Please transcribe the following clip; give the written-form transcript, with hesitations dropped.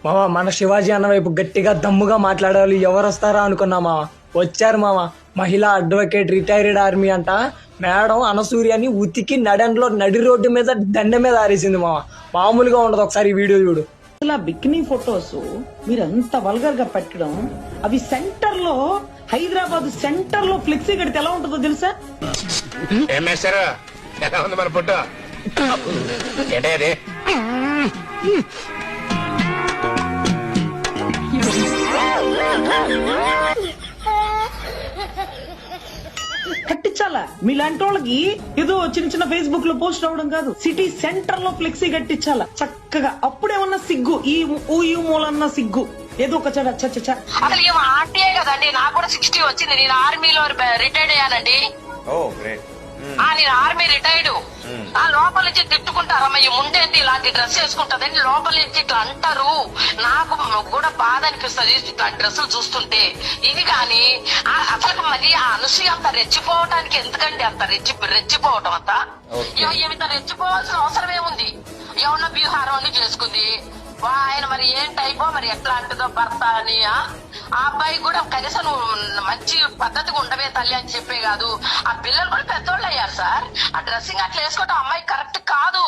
మామ మన శివాజీ అన్న వైపు గట్టిగా దమ్ముగా మాట్లాడాలి, ఎవరు వస్తారా అనుకున్నా మామ. వచ్చారు మామ. మహిళా అడ్వకేట్, రిటైర్డ్ ఆర్మీ అంట. మేడం అనసూర్యని ఉతికి నడి రోడ్డు మీద దండ మీద ఆరేసింది మామ. మామూలుగా ఉండదు, ఒకసారి ఈ వీడియో చూడు. అసలు ఆ బికినీ ఫొటోస్ మీరు అంత వల్గర్ గా పెట్టడం, అవి సెంటర్ లో, హైదరాబాద్ సెంటర్ లో ఫ్లెక్సీ కడితే ఎలా ఉంటుందో తెలుసా? ఎలా ఉంది మన ఫోటో? ఏంటే కట్టించాలా? మీలాంటి వాళ్ళకి ఏదో చిన్న చిన్న ఫేస్బుక్ లో పోస్ట్ అవ్వడం కాదు, సిటీ సెంటర్ లో ఫ్లెక్సీ కట్టించాలా చక్కగా. అప్పుడేమన్నా సిగ్గు, ఈ మూలన్న సిగ్గు ఏదో ఒక చడ. అసలు ఏమో ఆర్టీఏ కదండి, నాకు కూడా 60 వచ్చింది. నేను ఆర్మీలో రిటైర్డ్ అయ్యానండి. నేను ఆర్మీ రిటైర్డ్. ఆ లోపల నుంచి తిట్టుకుంటారమ్మా, ఈ ముందేంటి ఇలాంటి డ్రెస్ వేసుకుంటదండి, లోపల నుంచి ఇట్లా అంటారు. నాకు కూడా బాధ అనిపిస్తుంది ఇట్లాంటి డ్రెస్సులు చూస్తుంటే. ఇది కానీ అసలు మరి ఆ అనసూయ అంత రెచ్చిపోవటానికి ఎందుకండి అంత రెచ్చిపోవటం అంతా? ఏమింత రెచ్చిపోవాల్సిన అవసరం ఏముంది? ఏమన్నా వ్యూహారం అన్ని చేసుకుంది. ఆయన మరి ఏం టైపో, మరి ఎట్లా అంటుందో భర్త అని. ఆ అబ్బాయి కూడా కనీసం నువ్వు మంచి పద్ధతిగా ఉండవే తల్లి అని చెప్పే కాదు, ఆ పిల్లలు కూడా పెద్దోళ్ళు అయ్యారు సార్. ఆ డ్రెస్సింగ్ అట్లా వేసుకోవటం అమ్మాయి కరెక్ట్ కాదు.